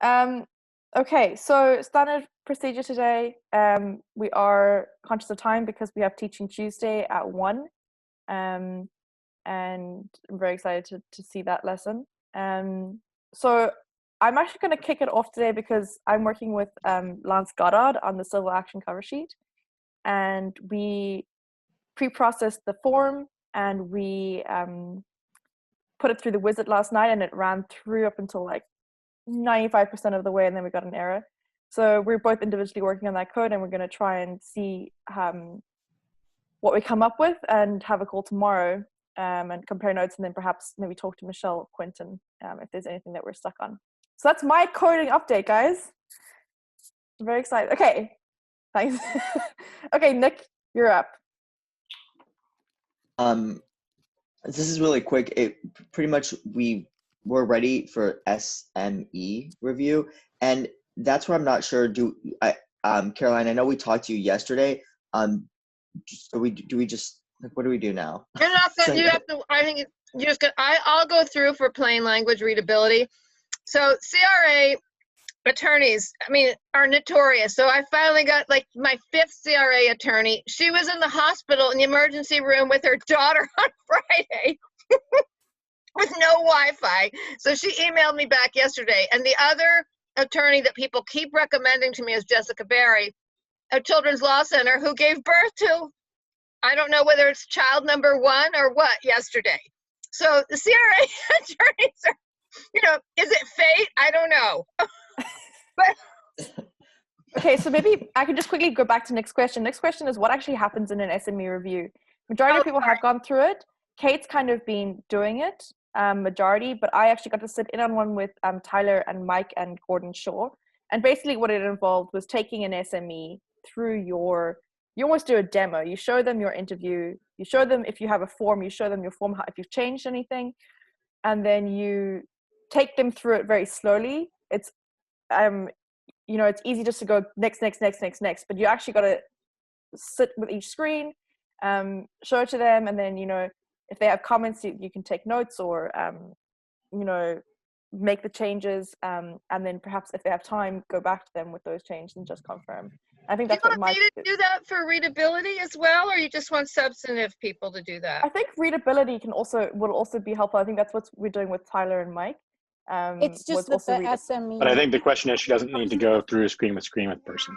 Um, okay, so standard procedure today. We are conscious of time because we have Teaching Tuesday at 1. And I'm very excited to see that lesson. So I'm actually going to kick it off today because I'm working with Lance Goddard on the Civil Action cover sheet. And we pre-processed the form and we put it through the wizard last night, and it ran through up until like 95% of the way, and then we got an error. So we're both individually working on that code, and we're going to try and see what we come up with and have a call tomorrow and compare notes, and then perhaps maybe talk to Michelle Quinton if there's anything that we're stuck on. So that's my coding update, guys. I'm very excited. Okay, thanks. Okay, Nick, you're up. This is really quick. Pretty much we're ready for SME review, and that's where I'm not sure. Caroline, I know we talked to you yesterday. So do we just like, what do we do now? You're not gonna, you have to. I think you just. I'll go through for plain language readability. So CRA attorneys, I mean, are notorious. So I finally got like my 5th CRA attorney. She was in the hospital in the emergency room with her daughter on Friday with no Wi-Fi. So she emailed me back yesterday. And the other attorney that people keep recommending to me is Jessica Berry, a Children's Law Center, who gave birth to, I don't know whether it's child number 1 or what, yesterday. So the CRA attorneys are, you know, is it fate? I don't know. But okay, so maybe I could just quickly go back to Nick's question. Next question is what actually happens in an SME review? Majority of people have gone through it. Kate's kind of been doing it, majority, but I actually got to sit in on one with Tyler and Mike and Gordon Shaw. And basically what it involved was taking an SME through you almost do a demo. You show them your interview, you show them if you have a form, you show them your form, if you've changed anything, and then you take them through it very slowly. It's you know, it's easy just to go next, but you actually got to sit with each screen, show it to them, and then, you know, if they have comments, you can take notes or, you know, make the changes, and then perhaps if they have time, go back to them with those changes and just confirm. I think that's what Mike. Do you want me to do that for readability as well, or you just want substantive people to do that? I think readability will also be helpful. I think that's what we're doing with Tyler and Mike. It's just that the SME. But I think the question is, she doesn't need to go through screen with person.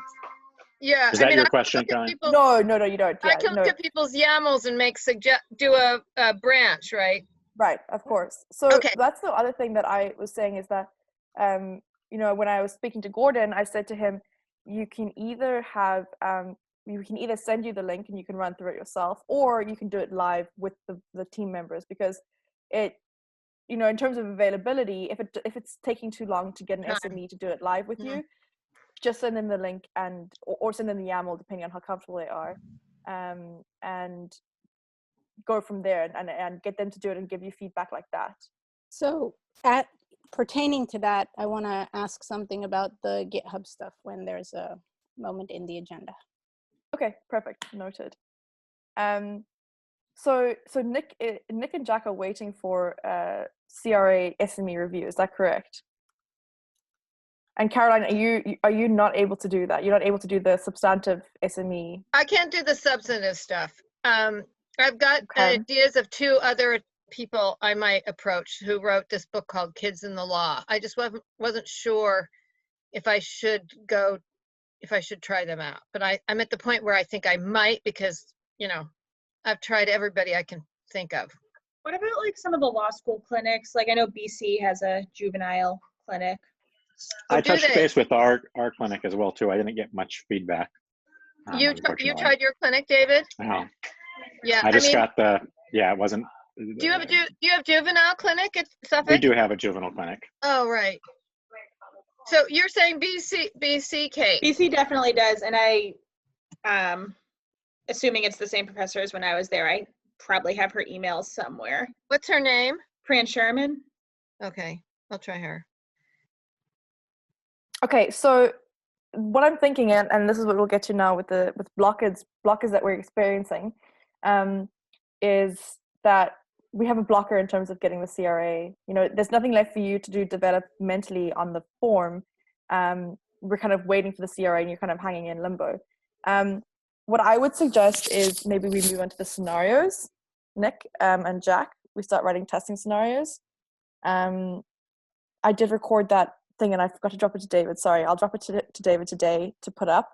Yeah. Is that your question, Caroline? No, you don't. Yeah, I can look at people's YAMLs and do a branch, right? Right, of course. So okay. That's the other thing that I was saying is that, you know, when I was speaking to Gordon, I said to him, you can either send you the link and you can run through it yourself, or you can do it live with the team members, because it, you know, in terms of availability, if it's taking too long to get an SME to do it live with you, just send them the link or send them the YAML, depending on how comfortable they are, and go from there and get them to do it and give you feedback like that. So pertaining to that, I want to ask something about the GitHub stuff when there's a moment in the agenda. Okay, perfect, noted. So Nick and Jack are waiting for CRA SME review. Is that correct? And Caroline, are you not able to do that? You're not able to do the substantive SME? I can't do the substantive stuff. I've got ideas of 2 other people I might approach who wrote this book called Kids in the Law. I just wasn't sure if I should try them out. But I'm at the point where I think I might, because, you know, I've tried everybody I can think of. What about like some of the law school clinics? Like I know BC has a juvenile clinic. I touched base with our clinic as well too. I didn't get much feedback. You tried your clinic, David? No. Yeah. I just got it wasn't. Do you have juvenile clinic at Suffolk? We do have a juvenile clinic. Oh, right. So you're saying BC, Kate? BC definitely does, and I, assuming it's the same professor as when I was there, I probably have her email somewhere. What's her name? Fran Sherman. Okay, I'll try her. Okay, so what I'm thinking, and this is what we'll get to now with blockers that we're experiencing, is that we have a blocker in terms of getting the CRA. You know, there's nothing left for you to do developmentally on the form. We're kind of waiting for the CRA and you're kind of hanging in limbo. What I would suggest is maybe we move on to the scenarios, Nick and Jack. We start writing testing scenarios. I did record that thing and I forgot to drop it to David. Sorry, I'll drop it to David today to put up,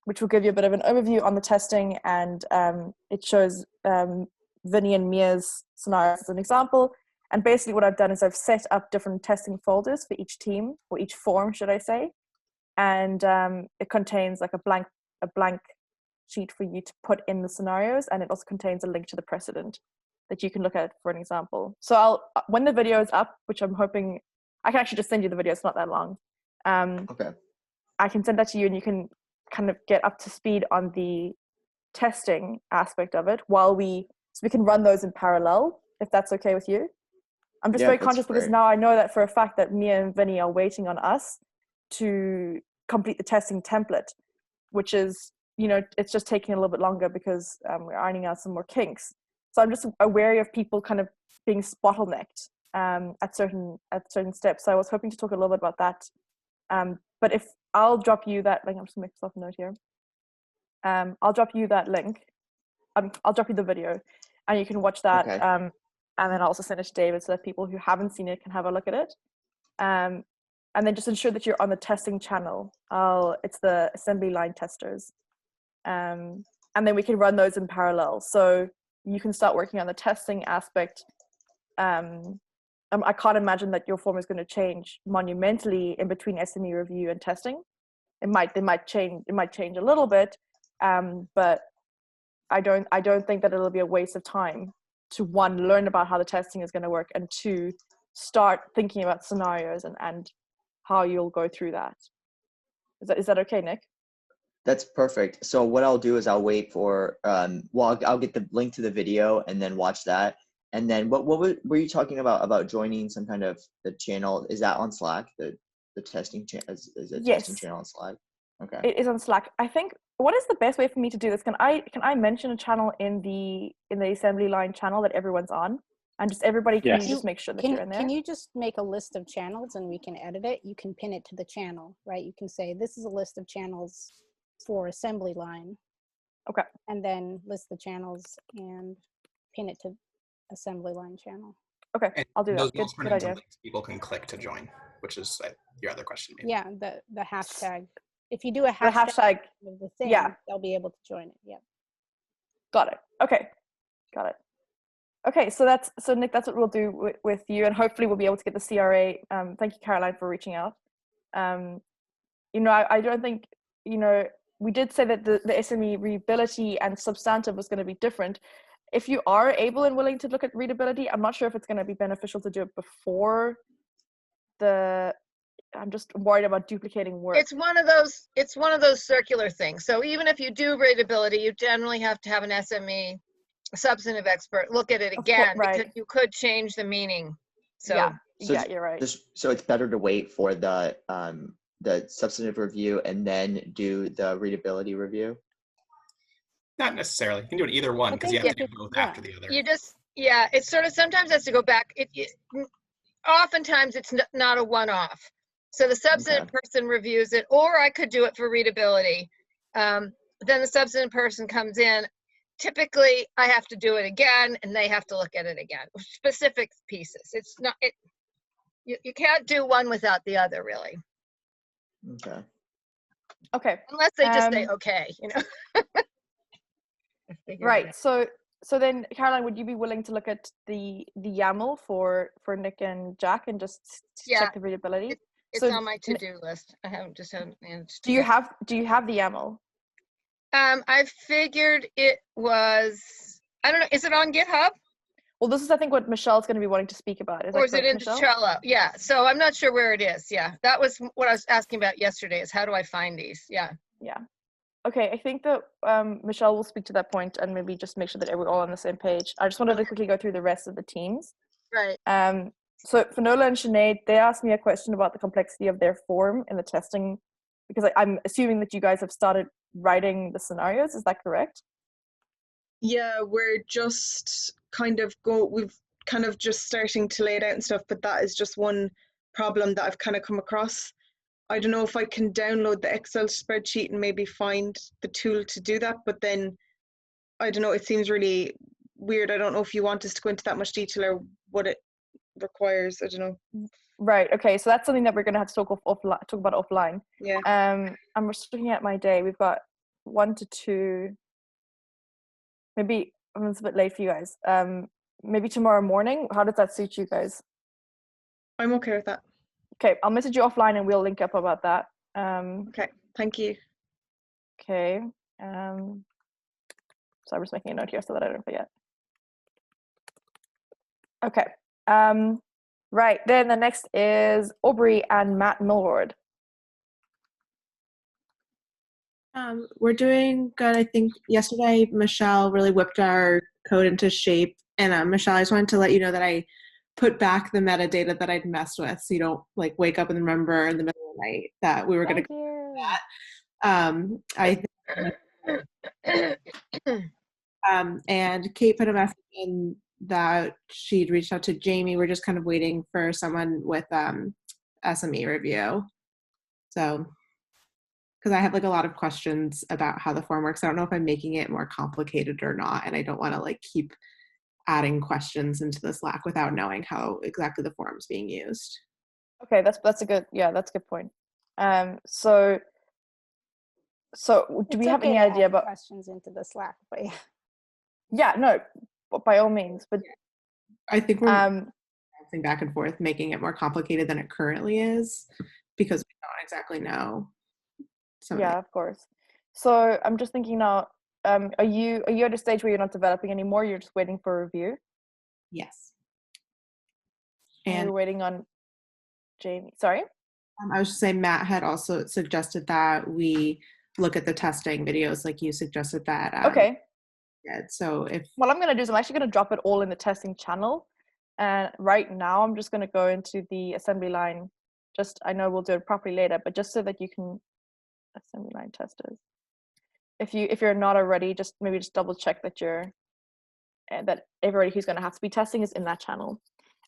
which will give you a bit of an overview on the testing, and it shows Vinny and Mia's scenarios as an example. And basically what I've done is I've set up different testing folders for each team, or each form, should I say. And it contains like a blank sheet for you to put in the scenarios, and it also contains a link to the precedent that you can look at for an example. So when the video is up, which I'm hoping, I can actually just send you the video, it's not that long. Okay. I can send that to you and you can kind of get up to speed on the testing aspect of it so we can run those in parallel, if that's okay with you. I'm just very conscious because now I know that for a fact that Mia and Vinny are waiting on us to complete the testing template, which is, you know, it's just taking a little bit longer because we're ironing out some more kinks. So I'm just wary of people kind of being bottlenecked at certain steps. So I was hoping to talk a little bit about that. But if I'll drop you that link, I'm just gonna make myself a note here. I'll drop you that link. I'll drop you the video, and you can watch that. Okay. And then I'll also send it to David so that people who haven't seen it can have a look at it. And then just ensure that you're on the testing channel. It's the assembly line testers. And then we can run those in parallel. So you can start working on the testing aspect. I can't imagine that your form is going to change monumentally in between SME review and testing. It might change a little bit, but I don't think that it'll be a waste of time to, one, learn about how the testing is going to work, and two, start thinking about scenarios and how you'll go through that. Is that okay, Nick? That's perfect. So what I'll do is I'll wait for I'll get the link to the video and then watch that. And then what were you talking about joining some kind of the channel? Is that on Slack? The testing channel is it Yes. testing channel on Slack? Okay. It is on Slack. I think, what is the best way for me to do this? Can I mention a channel in the assembly line channel that everyone's on, and just everybody can Yes. just make sure that you're in there? Can you just make a list of channels and we can edit it? You can pin it to the channel, right? You can say this is a list of channels for assembly line. Okay. And then list the channels and pin it to assembly line channel. Okay, And I'll do those that. links Good turn into idea. links people can click to join, which is your other question. Maybe. Yeah, the hashtag. If you do a The hashtag hashtag. of the thing, Yeah. they'll be able to join it. Yeah. Got it. Okay. Got it. Okay, so Nick, that's what we'll do with you, and hopefully we'll be able to get the CRA. Thank you, Caroline, for reaching out. You know, I don't think, you know, we did say that the SME readability and substantive was going to be different. If you are able and willing to look at readability, I'm not sure if it's going to be beneficial to do it before I'm just worried about duplicating work. It's one of those circular things. So even if you do readability, you generally have to have an SME, a substantive expert, look at it again, right. because you could change the meaning. So yeah, you're right. So it's better to wait for the substantive review and then do the readability review? Not necessarily. You can do it either one because you have to do both after the other. It's sort of, sometimes has to go back. Oftentimes it's not a one-off. So the substantive person reviews it, or I could do it for readability. Then the substantive person comes in. Typically, I have to do it again, and they have to look at it again. Specific pieces. It's not. You can't do one without the other, really. Okay. Unless they just say okay, you know. Right. So then, Caroline, would you be willing to look at the YAML for Nick and Jack and just check the readability? It's on my to-do list. I haven't managed. Do you have the YAML? I figured it was, I don't know, is it on GitHub? Well, this is, I think, what Michelle's going to be wanting to speak about. Or is it in Trello? Yeah, so I'm not sure where it is. Yeah, that was what I was asking about yesterday, is how do I find these? Yeah. Yeah. Okay, I think that Michelle will speak to that point and maybe just make sure that we're all on the same page. I just wanted to quickly go through the rest of the teams. Right. So Finola and Sinead, they asked me a question about the complexity of their form in the testing, because I'm assuming that you guys have started writing the scenarios. Is that correct? Yeah, we're just we've kind of just starting to lay it out and stuff, but that is just one problem that I've kind of come across. I don't know if I can download the Excel spreadsheet and maybe find the tool to do that, but then I don't know, it seems really weird. I don't know if you want us to go into that much detail or what it requires. I don't know. Right. Okay. So that's something that we're going to have to talk about offline. Yeah. I'm just looking at my day. We've got 1 to 2. Maybe it's a bit late for you guys. Maybe tomorrow morning. How does that suit you guys? I'm okay with that. Okay. I'll message you offline and we'll link up about that. Okay. Thank you. Okay. So I'm just making a note here so that I don't forget. Okay. Right. Then the next is Aubrey and Matt Milward. We're doing good. I think yesterday Michelle really whipped our code into shape. And Michelle, I just wanted to let you know that I put back the metadata that I'd messed with, so you don't like wake up and remember in the middle of the night that we were going to do that. And Kate put a message in that she'd reached out to Jamie. We're just kind of waiting for someone with SME review. So, because I have like a lot of questions about how the form works. I don't know if I'm making it more complicated or not, and I don't want to like keep adding questions into the Slack without knowing how exactly the form is being used. Okay, that's a good point. So do we have any idea about questions into the Slack? But yeah, no, by all means. But I think we're bouncing back and forth, making it more complicated than it currently is, because we don't exactly know. Yeah, of course. So I'm just thinking now. Are you at a stage where you're not developing anymore? You're just waiting for review? Yes. And you're waiting on Jamie. Sorry? I was just saying Matt had also suggested that we look at the testing videos, like you suggested that. Okay. Yeah, so what I'm going to do is I'm actually going to drop it all in the testing channel. And right now I'm just going to go into the assembly line. I know we'll do it properly later, but just so that you can assembly line testers. If you're not already, just double check that that everybody who's going to have to be testing is in that channel.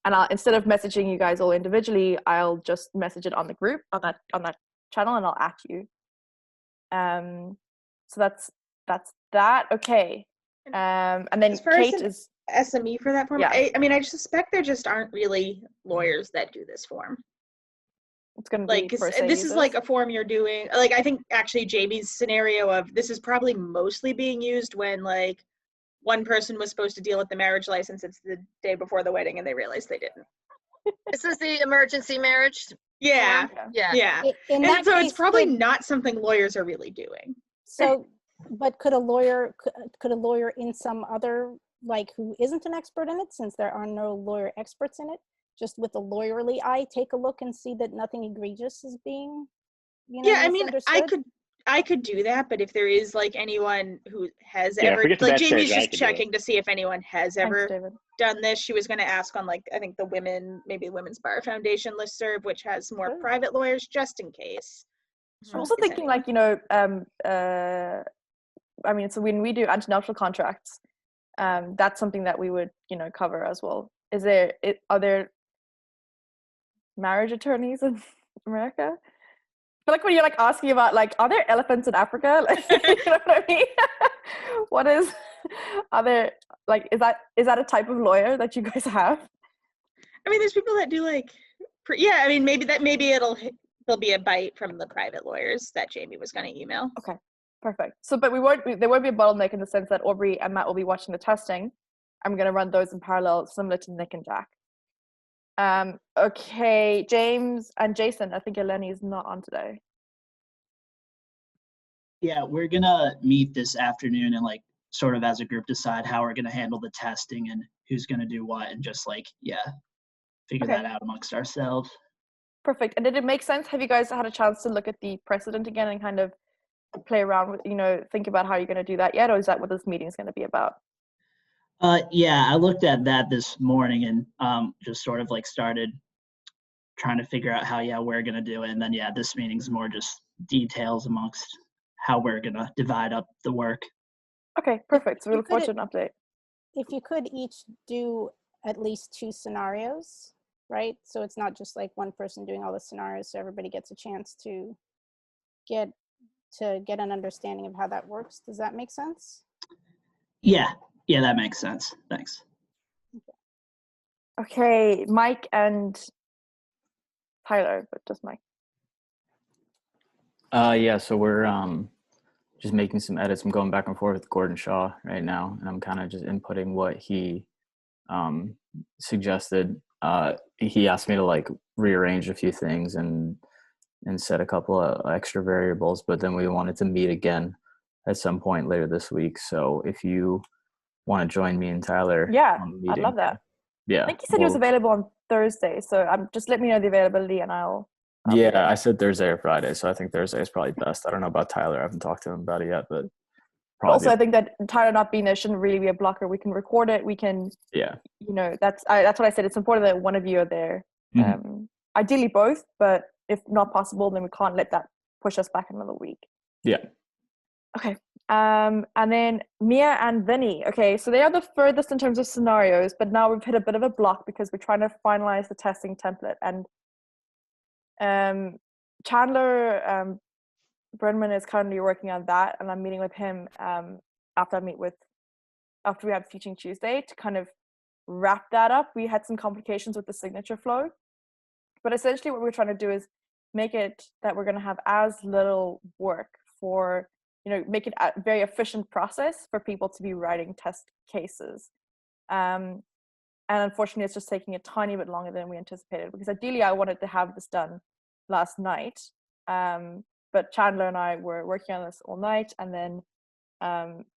And instead of messaging you guys all individually, I'll just message it on the group on that channel, and I'll at you. So that's that. Okay. And then Kate is SME for that form. Yeah. I mean, I suspect there just aren't really lawyers that do this form. It's going to like, be this is like a form you're doing. Like, I think actually Jamie's scenario of this is probably mostly being used when like one person was supposed to deal with the marriage license. It's the day before the wedding and they realized they didn't. This is the emergency marriage. Yeah. Yeah. And so it's probably not something lawyers are really doing. So, but could a lawyer in some other, like, who isn't an expert in it, since there are no lawyer experts in it, just with a lawyerly eye, take a look and see that nothing egregious is being, yeah, I mean, I could do that, but if there is like anyone who has ever, like Jamie's just checking to see if anyone has ever done this. She was going to ask on like, I think the Women's Bar Foundation listserv, which has more private lawyers, just in case. I'm also thinking like, I mean, so when we do antenuptial contracts, that's something that we would, cover as well. Are there marriage attorneys in America? I feel like when you're like asking about like, are there elephants in Africa? Like, you know what I mean? Is that a type of lawyer that you guys have? I mean, there's people that do like, I mean, maybe there'll be a bite from the private lawyers that Jamie was going to email. Okay, perfect. So, but there won't be a bottleneck in the sense that Aubrey and Matt will be watching the testing. I'm going to run those in parallel, similar to Nick and Jack. Okay, James and Jason, I think Eleni is not on today. Yeah, we're gonna meet this afternoon and like sort of as a group decide how we're gonna handle the testing and who's gonna do what, and just like, figure that out amongst ourselves. Perfect. And did it make sense? Have you guys had a chance to look at the precedent again and kind of play around with, think about how you're going to do that yet? Or is that what this meeting is going to be about? Yeah, I looked at that this morning and just sort of like started trying to figure out how we're gonna do it. And then this meeting's more just details amongst how we're gonna divide up the work. Okay, perfect. So we look forward to an update. if you could each do at least 2 scenarios, right? So it's not just like one person doing all the scenarios, so everybody gets a chance to get an understanding of how that works. Does that make sense? Yeah, that makes sense. Thanks. Okay, Mike and Tyler, but just Mike. Yeah, so we're just making some edits. I'm going back and forth with Gordon Shaw right now, and I'm kind of just inputting what he suggested. He asked me to like rearrange a few things and set a couple of extra variables, but then we wanted to meet again at some point later this week. So if you want to join me and Tyler, yeah, I'd love that. Yeah, I think he said he was available on Thursday, so just let me know the availability and I'll yeah, I said Thursday or Friday, so I think Thursday is probably best. I don't know about Tyler. I haven't talked to him about it yet, but also I think that Tyler not being there shouldn't really be a blocker. We can record it. We can, that's what I said. It's important that one of you are there. Mm-hmm. Ideally both, but if not possible, then we can't let that push us back another week. Yeah. Okay. And then Mia and Vinny. Okay, so they are the furthest in terms of scenarios, but now we've hit a bit of a block because we're trying to finalize the testing template. And Chandler Brenman is currently working on that, and I'm meeting with him after we have Teaching Tuesday to kind of wrap that up. We had some complications with the signature flow, but essentially what we're trying to do is make it that we're going to have as little work for, make it a very efficient process for people to be writing test cases. And unfortunately, it's just taking a tiny bit longer than we anticipated, because ideally I wanted to have this done last night. But Chandler and I were working on this all night, and then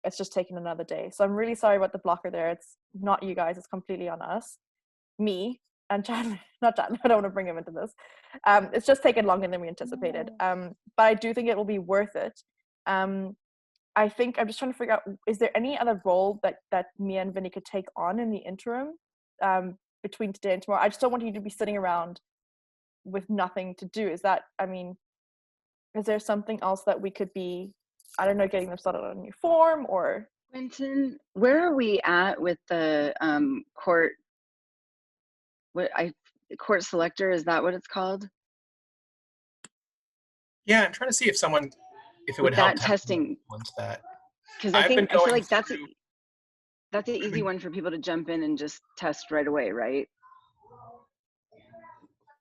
it's just taken another day. So I'm really sorry about the blocker there. It's not you guys, it's completely on us. Me and Chandler, not Chandler, I don't want to bring him into this. It's just taken longer than we anticipated. But I do think it will be worth it. I think I'm just trying to figure out, is there any other role that me and Vinny could take on in the interim between today and tomorrow? I just don't want you to be sitting around with nothing to do. Is there something else that we could be, I don't know, getting them started on a new form or? Quentin, where are we at with the court? Court selector, is that what it's called? Yeah, I'm trying to see if it would help testing. That. Because I feel like that's an easy one for people to jump in and just test right away, right?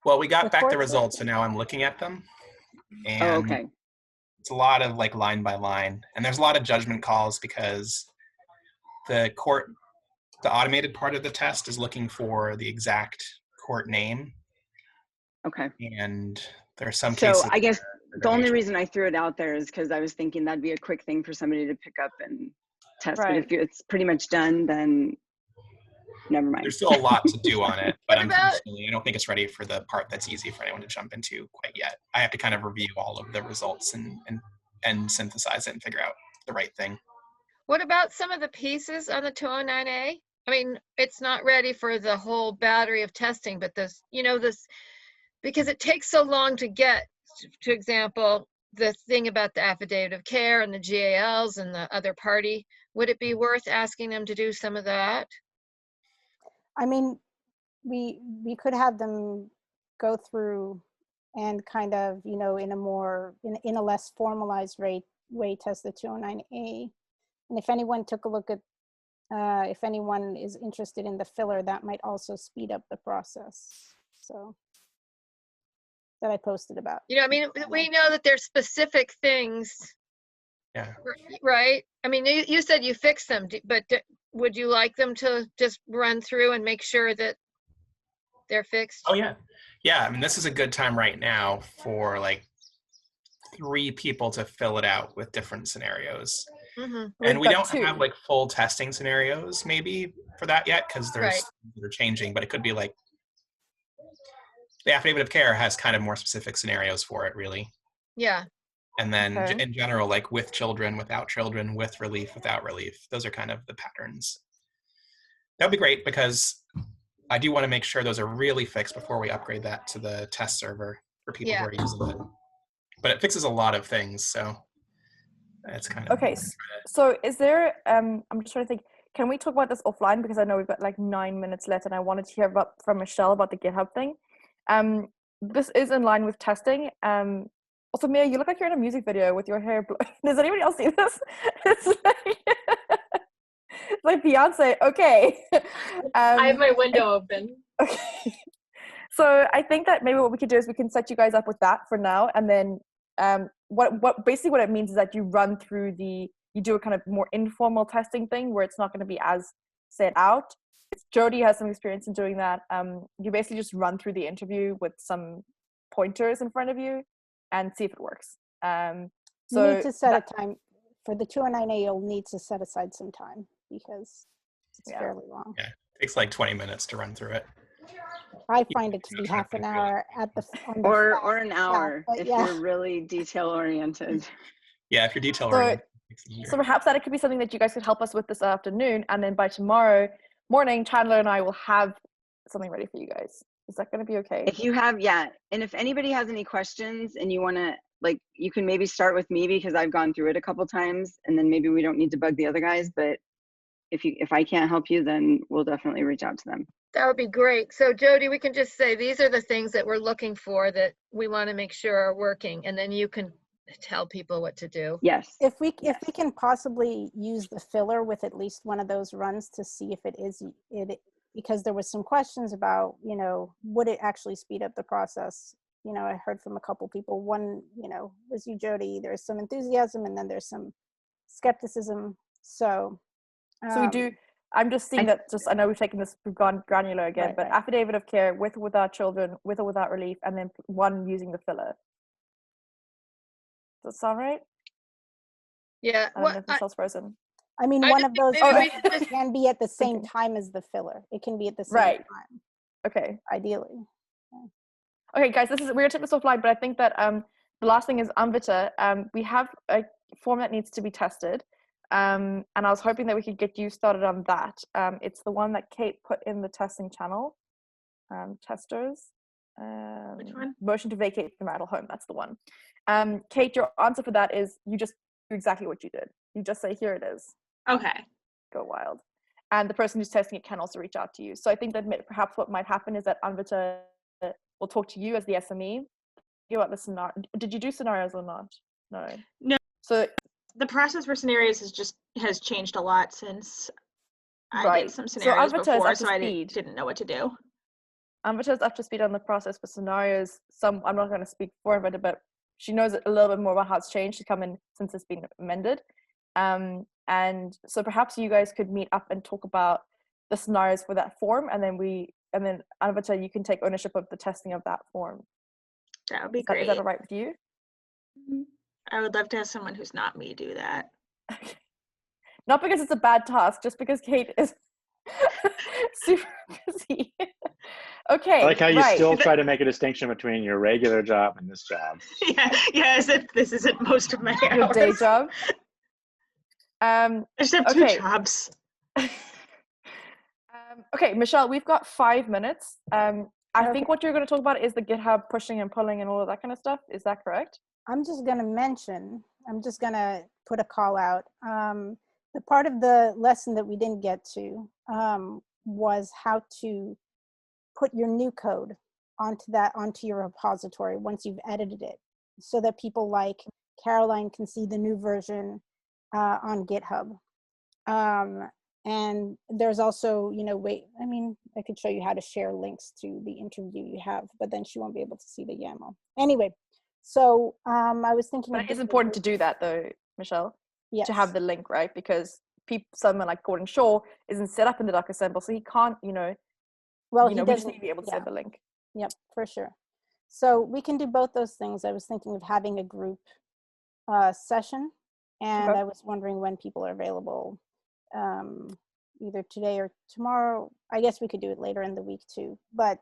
Well, we got back the results, so now I'm looking at them. And okay. It's a lot of like line by line, and there's a lot of judgment calls because the automated part of the test is looking for the exact court name. Okay. And there are some cases. So I guess the only reason I threw it out there is because I was thinking that'd be a quick thing for somebody to pick up and test. Right. But if it's pretty much done, then never mind. There's still a lot to do on it, but I don't think it's ready for the part that's easy for anyone to jump into quite yet. I have to kind of review all of the results and synthesize it and figure out the right thing. What about some of the pieces on the 209A? I mean, it's not ready for the whole battery of testing, but this, because it takes so long to get, to example, the thing about the affidavit of care and the GALs and the other party. Would it be worth asking them to do some of that? I mean, we could have them go through and kind of, in a less formalized way test the 209A. And if anyone took a look at, if anyone is interested in the filler, that might also speed up the process. So that I posted about. I mean, we know that there's specific things. Yeah. Right? I mean, you said you fixed them, but would you like them to just run through and make sure that they're fixed? Oh, yeah. Yeah, I mean, this is a good time right now for like 3 people to fill it out with different scenarios. Mm-hmm. And we don't have like full testing scenarios maybe for that yet, because there's things that are changing, but it could be like the affidavit of care has kind of more specific scenarios for it, really. Yeah. And then in general, like with children, without children, with relief, without relief, those are kind of the patterns. That would be great, because I do want to make sure those are really fixed before we upgrade that to the test server for people who are using it. But it fixes a lot of things, so it's kind of okay. So is there? I'm just trying to think. can we talk about this offline, because I know we've got like 9 minutes left, and I wanted to hear from Michelle about the GitHub thing. This is in line with testing. Also, Mia, you look like you're in a music video with your hair. Does anybody else see this? It's like Beyonce. Okay. I have my window open. Okay. So I think that maybe what we could do is we can set you guys up with that for now, and then what basically what it means is that you run through you do a kind of more informal testing thing where it's not going to be as set out. Jody has some experience in doing that. You basically just run through the interview with some pointers in front of you and see if it works. You need to set a time for the 209A. You'll need to set aside some time because it's fairly long. Yeah, it takes like 20 minutes to run through it. I find it to be half an hour at the or an hour if you're really detail oriented. Yeah, if you're detail oriented. So perhaps that it could be something that you guys could help us with this afternoon, and then by tomorrow morning, Chandler and I will have something ready for you guys. Is that going to be okay? If you have, and if anybody has any questions and you want to, like, you can maybe start with me because I've gone through it a couple times, and then maybe we don't need to bug the other guys. But if I can't help you, then we'll definitely reach out to them. That would be great. So Jody, we can just say these are the things that we're looking for that we want to make sure are working, and then you can tell people what to do. Yes. If we can possibly use the filler with at least one of those runs to see if it is it, because there was some questions about, would it actually speed up the process? I heard from a couple people. One, was you, Jody. There's some enthusiasm, and then there's some skepticism. So we do. I'm just seeing that. I know we've gone granular again, but affidavit of care with or without children, with or without relief, and then one using the filler. Does that sound right? Yeah. I don't know if Michelle's frozen. I mean, one of those can be at the same time as the filler. It can be at the same time. Okay. Ideally. Yeah. Okay, guys, we're gonna take this offline, but I think that the last thing is Anvita. We have a form that needs to be tested, and I was hoping that we could get you started on that. It's the one that Kate put in the testing channel. Testers. Which one? Motion to vacate the marital home. That's the one. Kate, your answer for that is you just do exactly what you did. You just say, here it is. Okay. Go wild. And the person who's testing it can also reach out to you. So I think that perhaps what might happen is that Anvita will talk to you as the SME about the scenario. Did you do scenarios or not? No. So the process for scenarios has changed a lot since I did some scenarios before, so I didn't know what to do. Anvita's up to speed on the process for scenarios. I'm not going to speak for Anvita, but she knows a little bit more about how it's changed to come in since it's been amended. And so perhaps you guys could meet up and talk about the scenarios for that form, and then Anvita, you can take ownership of the testing of that form. That would be great. Is that all right with you? I would love to have someone who's not me do that. Not because it's a bad task, just because Kate is super busy. Okay. I like how you still try to make a distinction between your regular job and this job. Yeah, as if this isn't most of my hours. Your day job. I just have two jobs. Okay, Michelle, we've got 5 minutes. I think what you're going to talk about is the GitHub pushing and pulling and all of that kind of stuff. Is that correct? I'm just going to put a call out. The part of the lesson that we didn't get to was how to put your new code onto your repository once you've edited it, so that people like Caroline can see the new version on GitHub. And there's also, I could show you how to share links to the interview you have, but then she won't be able to see the YAML. Anyway, so I was thinking. But it is important to do that though, Michelle. Yes. To have the link, right? Because someone like Gordon Shaw isn't set up in the Docker symbol, so he can't, well, we just need to be able to send the link. Yep, for sure. So we can do both those things. I was thinking of having a group session, and I was wondering when people are available, either today or tomorrow. I guess we could do it later in the week too, but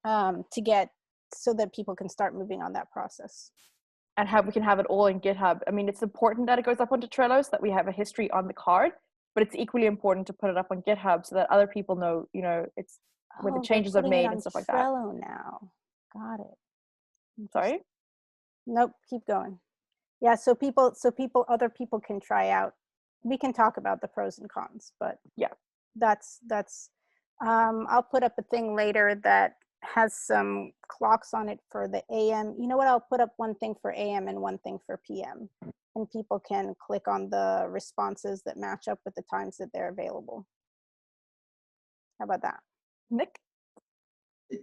to get so that people can start moving on that process. And we can have it all in GitHub. I mean, it's important that it goes up onto Trello so that we have a history on the card, but it's equally important to put it up on GitHub so that other people know, it's where the changes are made and stuff like that. Trello now. Got it. Sorry? Nope, keep going. Yeah, so other people can try out we can talk about the pros and cons, but yeah, that's I'll put up a thing later that has some clocks on it for the AM. You know what? I'll put up one thing for AM and one thing for PM, and people can click on the responses that match up with the times that they're available. How about that, Nick?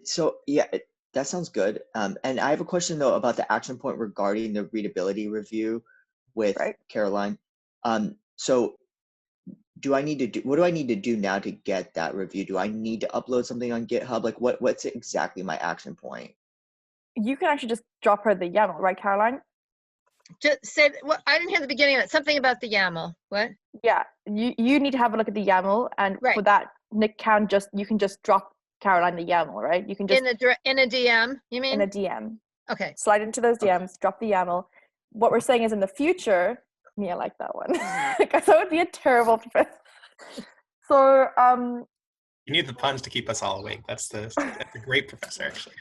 So yeah, that sounds good. And I have a question though about the action point regarding the readability review with Caroline. So do I need to do, what do I need to do now to get that review? Do I need to upload something on GitHub? Like what's exactly my action point? You can actually just drop her the YAML, right, Caroline? Just said, well, I didn't hear the beginning of it. Something about the YAML. What? Yeah, you need to have a look at the YAML, and for that, Nick can you can just drop Caroline the YAML, right? You can just in a DM. You mean? In a DM. Okay. Slide into those DMs, drop the YAML. What we're saying is, in the future, Mia liked that one. Because that would be a terrible professor. So you need the puns to keep us all awake. That's a great professor, actually.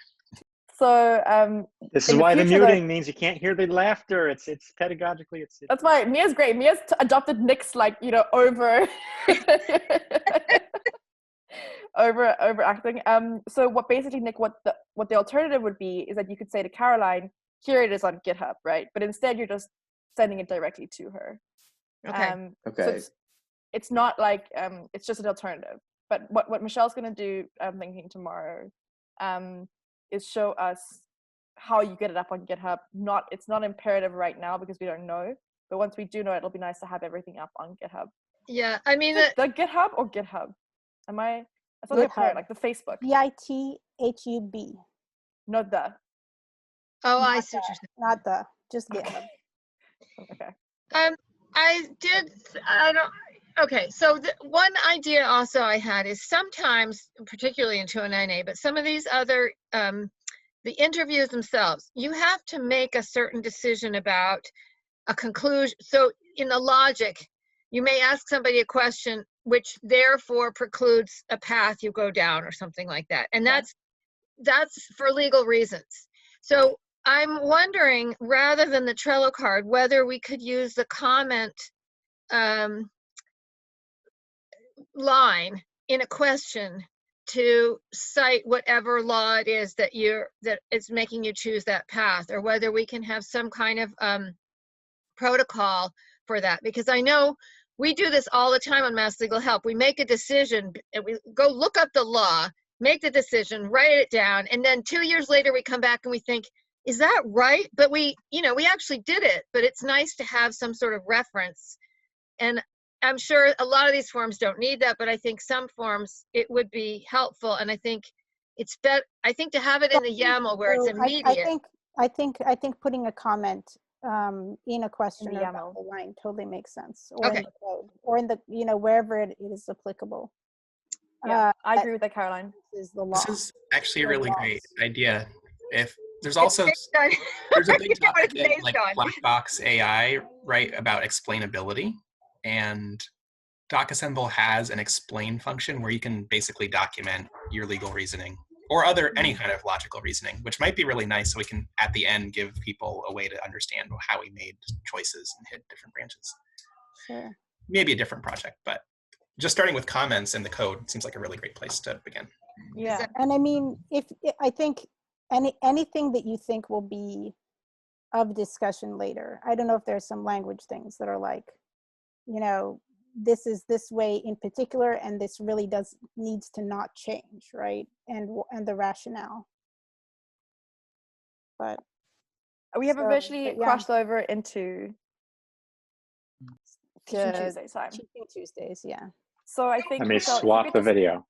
So this is why the muting means you can't hear the laughter. It's pedagogically it's that's why Mia's great. Mia's adopted Nick's over overacting. So what basically, Nick, what the alternative would be is that you could say to Caroline, here it is on GitHub, right? But instead you're just sending it directly to her. Okay. Okay. So it's not like it's just an alternative. But what Michelle's gonna do, I'm thinking tomorrow, is show us how you get it up on GitHub. It's not imperative right now because we don't know. But once we do know, it'll be nice to have everything up on GitHub. Yeah, I mean the GitHub or GitHub? Am I? I thought GitHub, like the Facebook. GitHub. Not the. Oh, I see what you're saying. Not the. Just GitHub. Okay. Okay, so one idea also I had is sometimes, particularly in 209A, but some of these other, the interviews themselves, you have to make a certain decision about a conclusion. So in the logic, you may ask somebody a question which therefore precludes a path you go down or something like that. And that's for legal reasons. So I'm wondering, rather than the Trello card, whether we could use the comment line in a question to cite whatever law it is that is making you choose that path, or whether we can have some kind of protocol for that. Because I know we do this all the time on Mass Legal Help. We make a decision and we go look up the law, make the decision, write it down, and then 2 years later we come back and we think, is that right? But we actually did it, but it's nice to have some sort of reference. And I'm sure a lot of these forms don't need that, but I think some forms it would be helpful. And I think it's better. I think to have it in the YAML where it's immediate. I think putting a comment in a question or about the line totally makes sense, or in the code, or in the wherever it is applicable. Yeah, I agree with that, Caroline. Is the law. This is actually a really great idea. If there's also there's a big topic in like black box AI, right, about explainability, and DocAssemble has an explain function where you can basically document your legal reasoning or any kind of logical reasoning, which might be really nice. So we can at the end give people a way to understand how we made choices and hit different branches. Sure. Maybe a different project, but just starting with comments in the code seems like a really great place to begin. Yeah, and I mean, I think anything that you think will be of discussion later. I don't know if there's some language things that are like, this is this way in particular, and this really needs to not change, right? And the rationale. But we have eventually crossed over into Teaching Tuesdays, yeah. So I think let me swap the video.